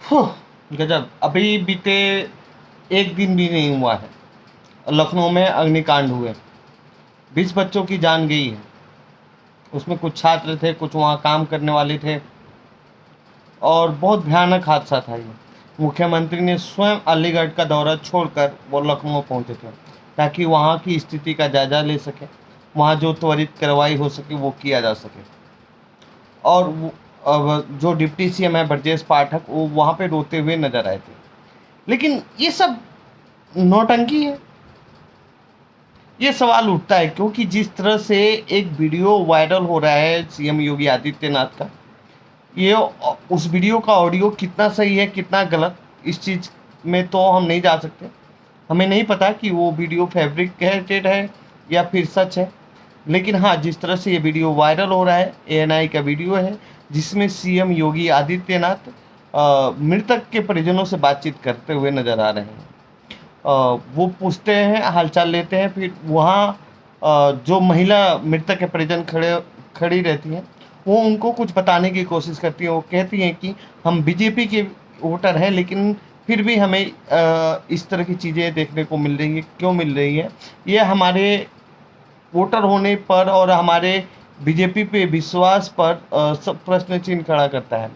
हुँ, गज़ब! अभी बीते 1 दिन भी नहीं हुआ है, लखनऊ में अग्निकांड हुए, 20 बच्चों की जान गई है। उसमें कुछ छात्र थे, कुछ वहाँ काम करने वाले थे और बहुत भयानक हादसा था ये। मुख्यमंत्री ने स्वयं अलीगढ़ का दौरा छोड़कर वो लखनऊ पहुँचे थे, ताकि वहाँ की स्थिति का जायज़ा ले सकें, वहाँ जो त्वरित कार्रवाई हो सके वो किया जा सके। और वो अब जो डिप्टी सीएम है ब्रजेश पाठक, वो वहाँ पे रोते हुए नज़र आए थे। लेकिन ये सब नौटंकी है। ये सवाल उठता है क्योंकि जिस तरह से एक वीडियो वायरल हो रहा है सीएम योगी आदित्यनाथ का, ये उस वीडियो का ऑडियो कितना सही है कितना गलत, इस चीज़ में तो हम नहीं जा सकते। हमें नहीं पता कि वो वीडियो फैब्रिकेटेड है या फिर सच है। लेकिन हाँ, जिस तरह से ये वीडियो वायरल हो रहा है, एएनआई का वीडियो है जिसमें सीएम योगी आदित्यनाथ मृतक के परिजनों से बातचीत करते हुए नजर आ रहे हैं। वो पूछते हैं, हालचाल लेते हैं, फिर वहाँ जो महिला मृतक के परिजन खड़ी रहती हैं, वो उनको कुछ बताने की कोशिश करती हैं। वो कहती हैं कि हम बीजेपी के वोटर हैं, लेकिन फिर भी हमें इस तरह की चीज़ें देखने को मिल रही है, क्यों मिल रही है? ये हमारे वोटर होने पर और हमारे बीजेपी पे विश्वास पर सब प्रश्न चिन्ह खड़ा करता है।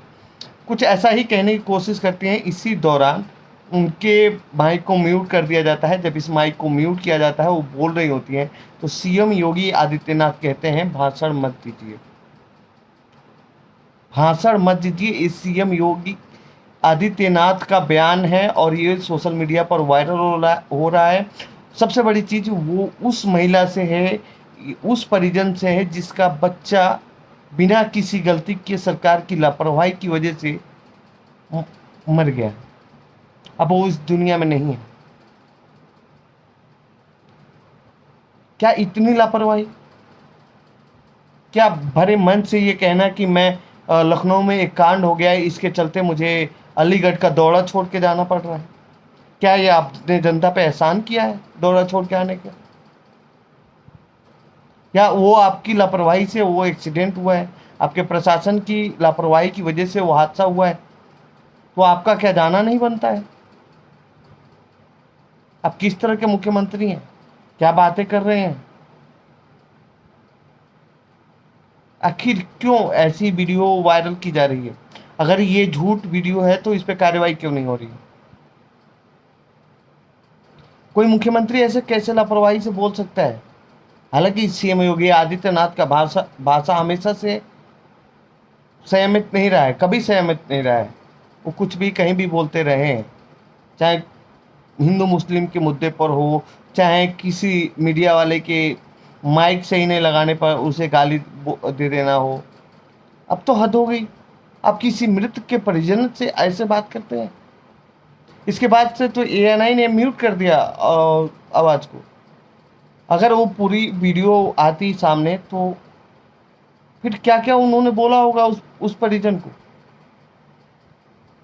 कुछ ऐसा ही कहने की कोशिश करती हैं। इसी दौरान उनके माइक को म्यूट कर दिया जाता है। जब इस माइक को म्यूट किया जाता है, वो बोल रही होती हैं, तो सीएम योगी आदित्यनाथ कहते हैं, भाषण मत दीजिए, भाषण मत दीजिए। इस सीएम योगी आदित्यनाथ का बयान है और ये सोशल मीडिया पर वायरल हो रहा है। सबसे बड़ी चीज़ वो उस महिला से है, उस परिजन से है जिसका बच्चा बिना किसी गलती के सरकार की लापरवाही की वजह से म मर गया। अब वो इस दुनिया में नहीं है। क्या इतनी लापरवाही? क्या भरे मन से ये कहना कि मैं लखनऊ में एक कांड हो गया है, इसके चलते मुझे अलीगढ़ का दौरा छोड़ के जाना पड़ रहा है? क्या ये आपने जनता पे एहसान किया है दौरा छोड़ के आने का? या वो आपकी लापरवाही से वो एक्सीडेंट हुआ है, आपके प्रशासन की लापरवाही की वजह से वो हादसा हुआ है, तो आपका क्या जाना नहीं बनता है? आप किस तरह के मुख्यमंत्री हैं? क्या बातें कर रहे हैं? आखिर क्यों ऐसी वीडियो वायरल की जा रही है? अगर ये झूठ वीडियो है तो इस पे कार्रवाई क्यों नहीं हो रही है? कोई मुख्यमंत्री ऐसे कैसे लापरवाही से बोल सकता है? हालांकि सीएम योगी आदित्यनाथ का भाषा भाषा हमेशा से संयमित नहीं रहा है, कभी संयमित नहीं रहा है। वो कुछ भी कहीं भी बोलते रहे हैं, चाहे हिंदू मुस्लिम के मुद्दे पर हो, चाहे किसी मीडिया वाले के माइक सही नहीं लगाने पर उसे गाली दे देना हो। अब तो हद हो गई। आप किसी मृत के परिजन से ऐसे बात करते हैं। इसके बाद से तो एएनआई ने म्यूट कर दिया आवाज़ को। अगर वो पूरी वीडियो आती सामने तो फिर क्या-क्या उन्होंने बोला होगा उस परिजन को,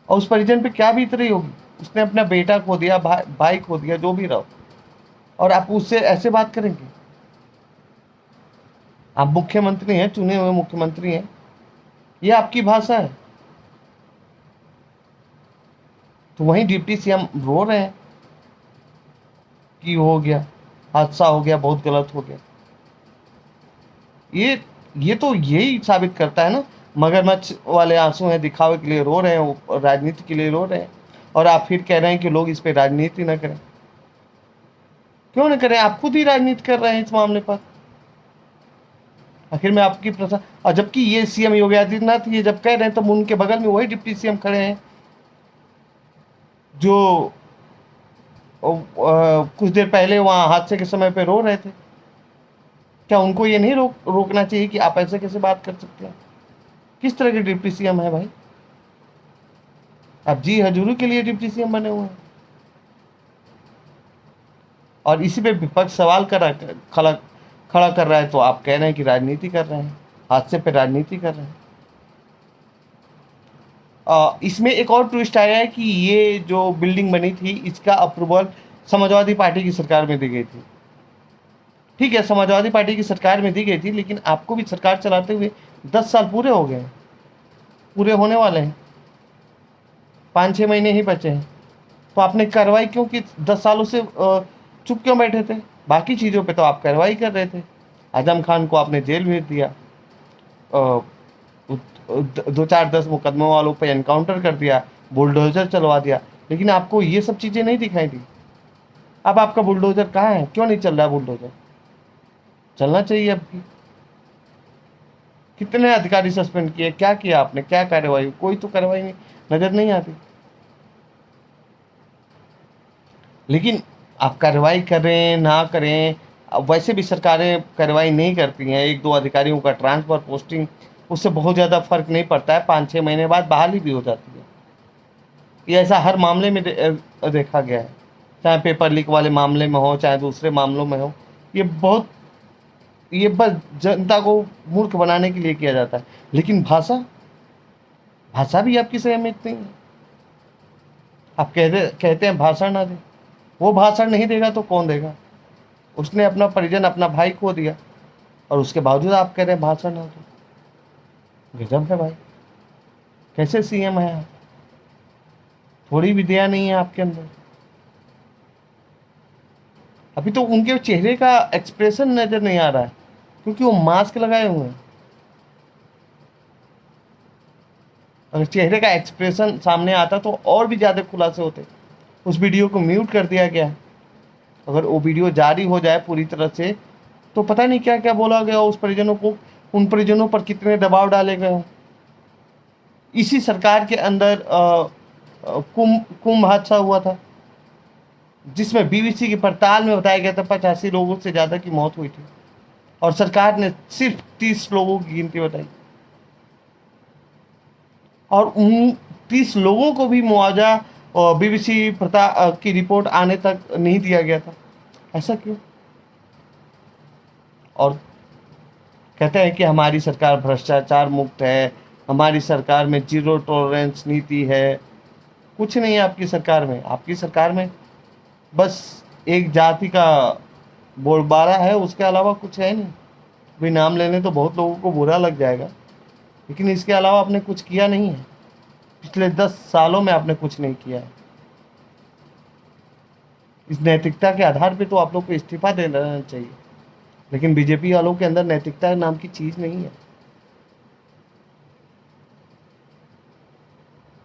और उस परिजन पे क्या बीत रही होगी। उसने अपना बेटा खो दिया, भाई खो दिया, जो भी रहा हो, और आप उससे ऐसे बात करेंगे? आप मुख्यमंत्री हैं, चुने हुए मुख्यमंत्री हैं, ये आपकी भाषा है। तो वहीं डिप्टी सीएम रो रहे हैं कि हो गया, हादसा हो गया, बहुत गलत हो गया। ये तो यही साबित करता है ना, मगरमच्छ वाले आंसू हैं, दिखावे के लिए रो रहे हैं, वो राजनीति के लिए रो रहे हैं, और आप फिर कह रहे हैं कि लोग इस पे राजनीति ना करें। क्यों ना करें? आप खुद ही राजनीति कर रहे हैं इस मामले पर। आखिर में आपकी प्रशा और जबकि ये सीएम योगी आदित्यनाथ ये जब कह रहे हैं तो उनके बगल में वही डिप्टी सीएम खड़े हैं जो कुछ देर पहले वहाँ हादसे के समय पे रो रहे थे। क्या उनको ये नहीं रोकना चाहिए कि आप ऐसे कैसे बात कर सकते हैं? किस तरह के डिप्टी सीएम है भाई? आप जी हजूरी के लिए डिप्टी सीएम बने हुए हैं, और इसी पे विपक्ष सवाल खड़ा खड़ा कर रहा है, तो आप कह रहे हैं कि राजनीति कर रहे हैं, हादसे पे राजनीति कर रहे हैं। इसमें एक और ट्विस्ट आया है कि ये जो बिल्डिंग बनी थी इसका अप्रूवल समाजवादी पार्टी की सरकार में दी गई थी। ठीक है, समाजवादी पार्टी की सरकार में दी गई थी, लेकिन आपको भी सरकार चलाते हुए 10 साल पूरे हो गए हैं, पूरे होने वाले हैं। 5-6 महीने ही बचे हैं, तो आपने कार्रवाई क्यों की? 10 सालों से चुप क्यों बैठे थे? बाकी चीज़ों पे तो आप कार्रवाई कर रहे थे। आजम खान को आपने जेल भेज दिया, अ, 2-4-10 मुकदमों वालों पे एनकाउंटर कर दिया, बुलडोज़र चलवा दिया, लेकिन आपको ये सब चीज़ें नहीं दिखाई दी। अब आपका बुलडोज़र कहाँ है? क्यों नहीं चल रहा है बुलडोज़र? चलना चाहिए अब भी। कितने अधिकारी सस्पेंड किए? क्या किया आपने? क्या कार्रवाई? कोई तो कार्रवाई नहीं, नज़र नहीं आती। लेकिन आप कार्रवाई करें ना करें, अब वैसे भी सरकारें कार्रवाई नहीं करती हैं। 1-2 अधिकारियों का ट्रांसफ़र, पोस्टिंग, उससे बहुत ज़्यादा फ़र्क नहीं पड़ता है, 5-6 महीने बाद बहाली भी हो जाती है। ये ऐसा हर मामले में देखा गया है, चाहे पेपर लीक वाले मामले में हो, चाहे दूसरे मामलों में हो। ये बहुत, ये बस जनता को मूर्ख बनाने के लिए किया जाता है। लेकिन भाषा, भाषा भी आपकी संयमित नहीं है। आप कहते हैं भाषण ना दें, वो भाषण नहीं देगा तो कौन देगा? उसने अपना परिजन, अपना भाई खो दिया, और उसके बावजूद आप कह रहे हैं भाषण ना दो। गजब है भाई, कैसे सीएम है आप? थोड़ी भी दया नहीं है आपके अंदर। अभी तो उनके चेहरे का एक्सप्रेशन नजर नहीं आ रहा है, क्योंकि वो मास्क लगाए हुए हैं। अगर चेहरे का एक्सप्रेशन सामने आता तो और भी ज़्यादा खुलासे होते। उस वीडियो को म्यूट कर दिया गया है। अगर वो वीडियो जारी हो जाए पूरी तरह से, तो पता नहीं क्या क्या बोला गया उस परिजनों को, उन परिजनों पर कितने दबाव डाले गए हों। इसी सरकार के अंदर कुंभ हादसा हुआ था, जिसमें बीबीसी की पड़ताल में बताया गया था 85 लोगों से ज़्यादा की मौत हुई थी, और सरकार ने सिर्फ 30 लोगों की गिनती बताई, और उन 30 लोगों को भी मुआवजा बीबीसी की रिपोर्ट आने तक नहीं दिया गया था। ऐसा क्यों? और कहते हैं कि हमारी सरकार भ्रष्टाचार मुक्त है, हमारी सरकार में जीरो टॉलरेंस नीति है। कुछ नहीं है आपकी सरकार में। आपकी सरकार में बस एक जाति का बोलबाला है, उसके अलावा कुछ है नहीं। भी नाम लेने तो बहुत लोगों को बुरा लग जाएगा, लेकिन इसके अलावा आपने कुछ किया नहीं है। पिछले 10 सालों में आपने कुछ नहीं किया है। इस नैतिकता के आधार पे तो आप लोग को इस्तीफा दे देना चाहिए, लेकिन बीजेपी वालों के अंदर नैतिकता नाम की चीज़ नहीं है।